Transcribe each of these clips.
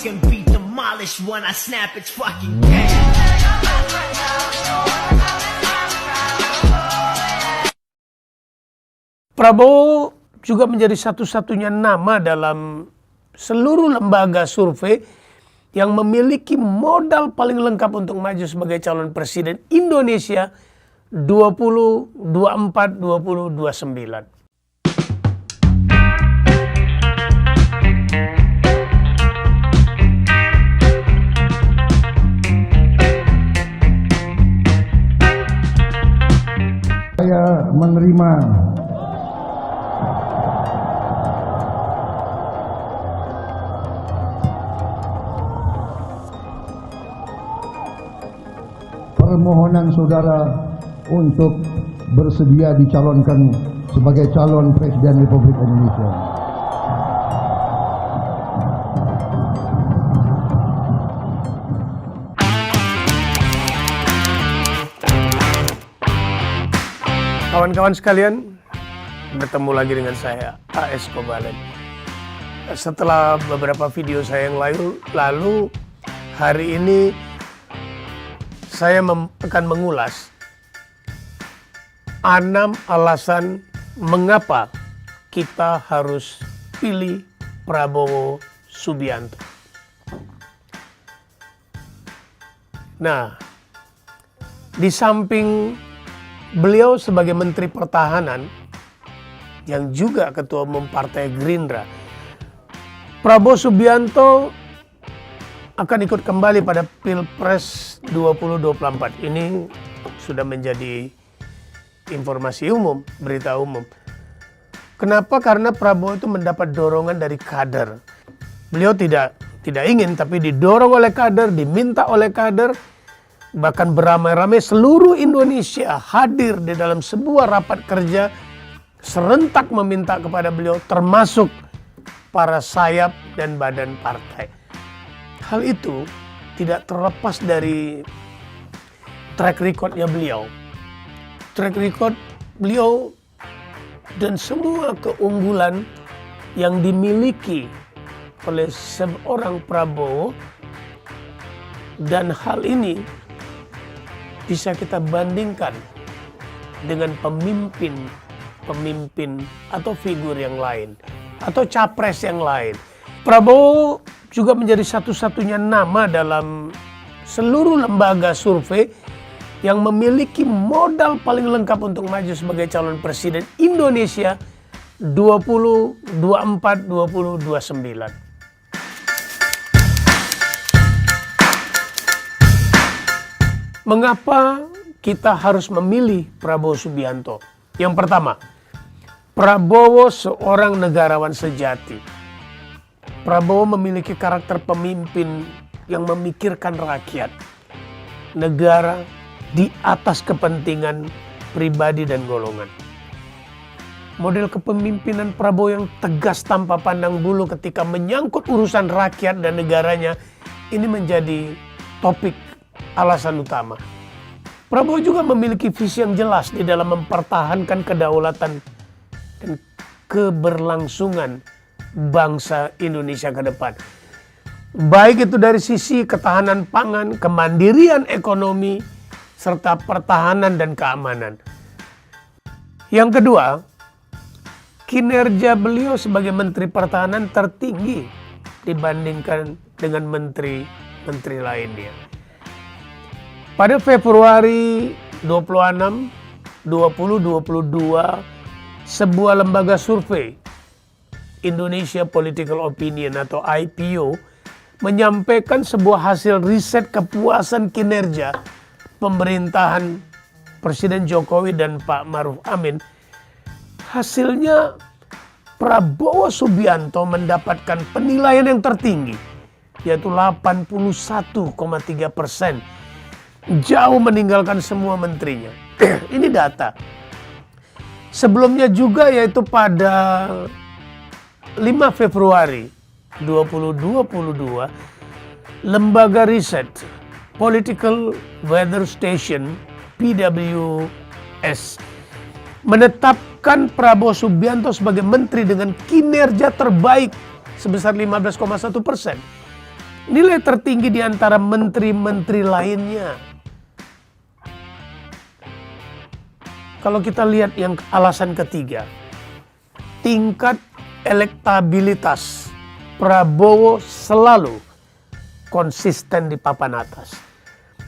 can be demolished when I snap its fucking game. Prabowo juga menjadi satu-satunya nama dalam seluruh lembaga survei yang memiliki modal paling lengkap untuk maju sebagai calon presiden Indonesia 2024-2029. Saya menerima permohonan saudara untuk bersedia dicalonkan sebagai calon Presiden Republik Indonesia. Kawan-kawan sekalian, bertemu lagi dengan saya, A.S. Kobalen. Setelah beberapa video saya yang lalu, hari ini saya akan mengulas 6 alasan mengapa kita harus pilih Prabowo Subianto. Nah, di samping beliau sebagai Menteri Pertahanan yang juga Ketua Umum Partai Gerindra, Prabowo Subianto akan ikut kembali pada Pilpres 2024. Ini sudah menjadi informasi umum, berita umum. Kenapa? Karena Prabowo itu mendapat dorongan dari kader. Beliau tidak ingin, tapi didorong oleh kader, diminta oleh kader, bahkan beramai-ramai seluruh Indonesia hadir di dalam sebuah rapat kerja serentak meminta kepada beliau, termasuk para sayap dan badan partai. Hal itu tidak terlepas dari track recordnya beliau. Track record beliau dan semua keunggulan yang dimiliki oleh seorang Prabowo, dan hal ini bisa kita bandingkan dengan pemimpin atau figur yang lain atau capres yang lain. Prabowo juga menjadi satu-satunya nama dalam seluruh lembaga survei yang memiliki modal paling lengkap untuk maju sebagai calon presiden Indonesia 2024-2029. Mengapa kita harus memilih Prabowo Subianto? Yang pertama, Prabowo seorang negarawan sejati. Prabowo memiliki karakter pemimpin yang memikirkan rakyat, negara di atas kepentingan pribadi dan golongan. Model kepemimpinan Prabowo yang tegas tanpa pandang bulu ketika menyangkut urusan rakyat dan negaranya, ini menjadi topik alasan utama. Prabowo juga memiliki visi yang jelas di dalam mempertahankan kedaulatan dan keberlangsungan bangsa Indonesia ke depan. Baik itu dari sisi ketahanan pangan, kemandirian ekonomi, serta pertahanan dan keamanan. Yang kedua, kinerja beliau sebagai Menteri Pertahanan tertinggi dibandingkan dengan menteri-menteri lainnya. Pada Februari 26, 2022, sebuah lembaga survei Indonesia Political Opinion atau IPO menyampaikan sebuah hasil riset kepuasan kinerja pemerintahan Presiden Jokowi dan Pak Maruf Amin. Hasilnya Prabowo Subianto mendapatkan penilaian yang tertinggi, yaitu 81,3%. Jauh meninggalkan semua menterinya. Ini data. Sebelumnya juga, yaitu pada 5 Februari 2022, lembaga riset Political Weather Station PWS menetapkan Prabowo Subianto sebagai menteri dengan kinerja terbaik sebesar 15,1%. nilai tertinggi di antara menteri-menteri lainnya. Kalau kita lihat yang alasan ketiga, tingkat elektabilitas Prabowo selalu konsisten di papan atas.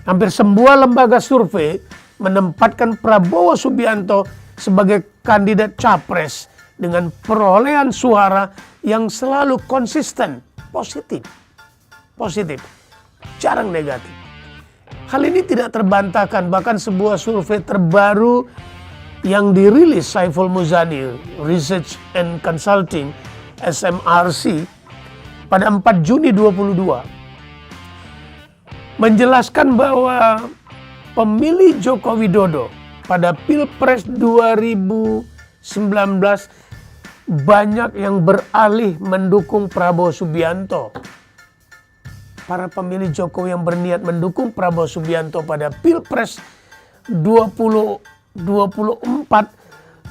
Hampir semua lembaga survei menempatkan Prabowo Subianto sebagai kandidat capres dengan perolehan suara yang selalu konsisten, positif, jarang negatif. Hal ini tidak terbantahkan, bahkan sebuah survei terbaru yang dirilis Saiful Muzani Research and Consulting SMRC pada 4 Juni 2022 menjelaskan bahwa pemilih Joko Widodo pada Pilpres 2019 banyak yang beralih mendukung Prabowo Subianto. Para pemilih Jokowi yang berniat mendukung Prabowo Subianto pada Pilpres 2024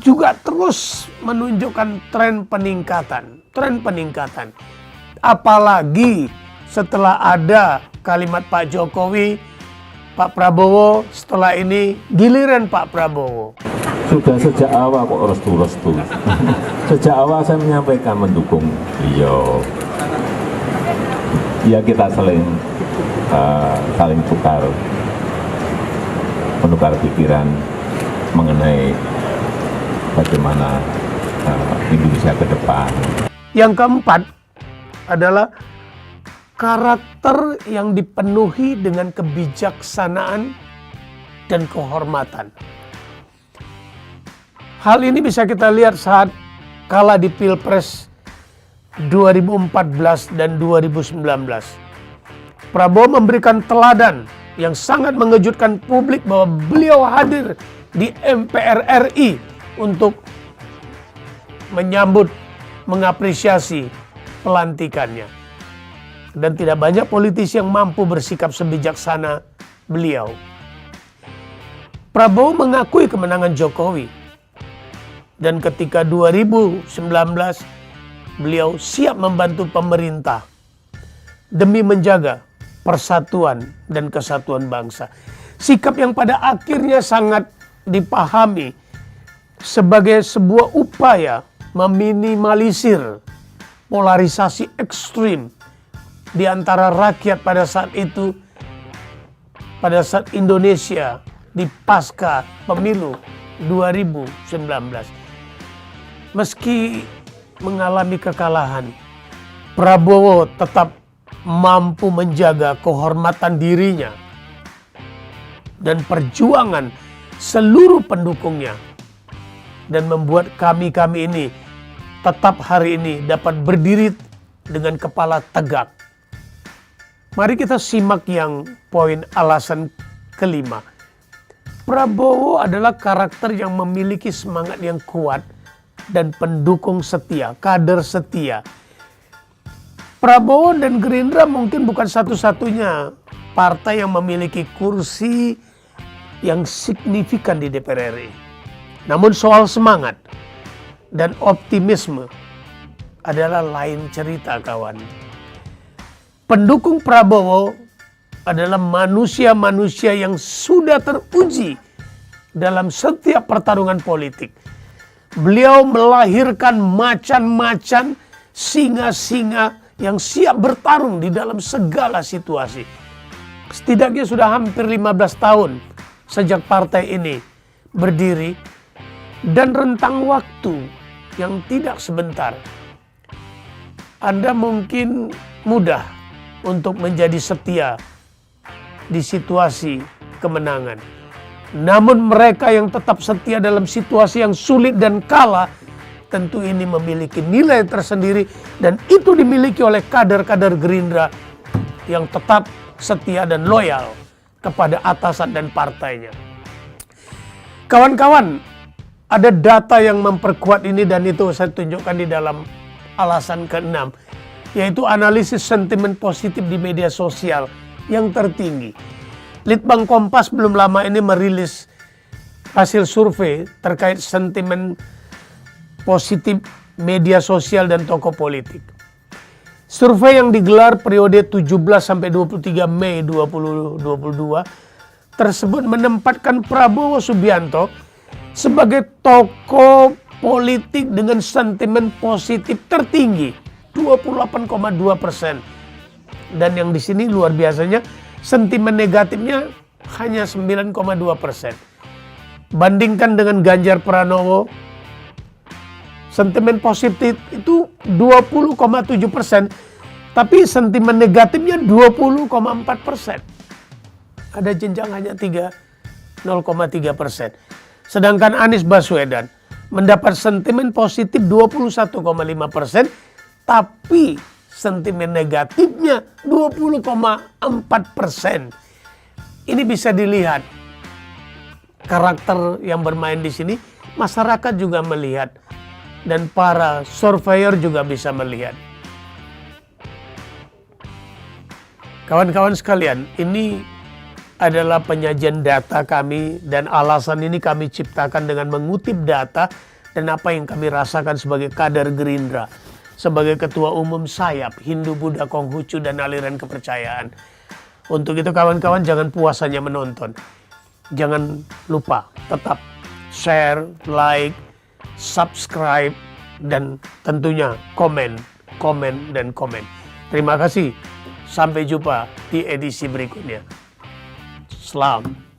juga terus menunjukkan tren peningkatan. Apalagi setelah ada kalimat Pak Jokowi, Pak Prabowo, setelah ini giliran Pak Prabowo. Sudah sejak awal kok restu. Sejak awal saya menyampaikan mendukung beliau. Ya kita saling menukar pikiran mengenai bagaimana Indonesia ke depan. Yang keempat adalah karakter yang dipenuhi dengan kebijaksanaan dan kehormatan. Hal ini bisa kita lihat saat kala di Pilpres 2014 dan 2019. Prabowo memberikan teladan yang sangat mengejutkan publik bahwa beliau hadir di MPR RI untuk menyambut, mengapresiasi pelantikannya. Dan tidak banyak politisi yang mampu bersikap sebijaksana beliau. Prabowo mengakui kemenangan Jokowi. Dan ketika 2019, beliau siap membantu pemerintah demi menjaga persatuan dan kesatuan bangsa. Sikap yang pada akhirnya sangat dipahami sebagai sebuah upaya meminimalisir polarisasi ekstrim di antara rakyat pada saat itu, pada saat Indonesia di pasca pemilu 2019. Meski mengalami kekalahan, Prabowo tetap mampu menjaga kehormatan dirinya dan perjuangan seluruh pendukungnya dan membuat kami ini tetap hari ini dapat berdiri dengan kepala tegak. Mari kita simak yang poin alasan kelima. Prabowo adalah karakter yang memiliki semangat yang kuat dan pendukung setia, kader setia. Prabowo dan Gerindra mungkin bukan satu-satunya partai yang memiliki kursi yang signifikan di DPR RI. Namun soal semangat dan optimisme adalah lain cerita, kawan. Pendukung Prabowo adalah manusia-manusia yang sudah teruji dalam setiap pertarungan politik. Beliau melahirkan macan-macan, singa-singa yang siap bertarung di dalam segala situasi. Setidaknya sudah hampir 15 tahun sejak partai ini berdiri dan rentang waktu yang tidak sebentar. Anda mungkin mudah untuk menjadi setia di situasi kemenangan. Namun mereka yang tetap setia dalam situasi yang sulit dan kalah, tentu ini memiliki nilai tersendiri dan itu dimiliki oleh kader-kader Gerindra yang tetap setia dan loyal kepada atasan dan partainya. Kawan-kawan, ada data yang memperkuat ini dan itu saya tunjukkan di dalam alasan ke-6, yaitu analisis sentimen positif di media sosial yang tertinggi. Litbang Kompas belum lama ini merilis hasil survei terkait sentimen positif media sosial dan tokoh politik. Survei yang digelar periode 17 sampai 23 Mei 2022 tersebut menempatkan Prabowo Subianto sebagai tokoh politik dengan sentimen positif tertinggi 28,2%. Dan yang di sini luar biasanya sentimen negatifnya hanya 9,2%. Bandingkan dengan Ganjar Pranowo, sentimen positif itu 20,7%, tapi sentimen negatifnya 20,4%. Ada jenjang hanya 0,3%. Sedangkan Anies Baswedan mendapat sentimen positif 21,5%, tapi sentimen negatifnya 20,4%. Ini bisa dilihat karakter yang bermain di sini, masyarakat juga melihat dan para surveyor juga bisa melihat. Kawan-kawan sekalian, ini adalah penyajian data kami dan alasan ini kami ciptakan dengan mengutip data dan apa yang kami rasakan sebagai kader Gerindra, sebagai ketua umum sayap Hindu, Buddha, Konghucu dan aliran kepercayaan. Untuk itu kawan-kawan jangan puas hanya menonton. Jangan lupa tetap share, like, subscribe, dan tentunya komen. Terima kasih. Sampai jumpa di edisi berikutnya. Salam.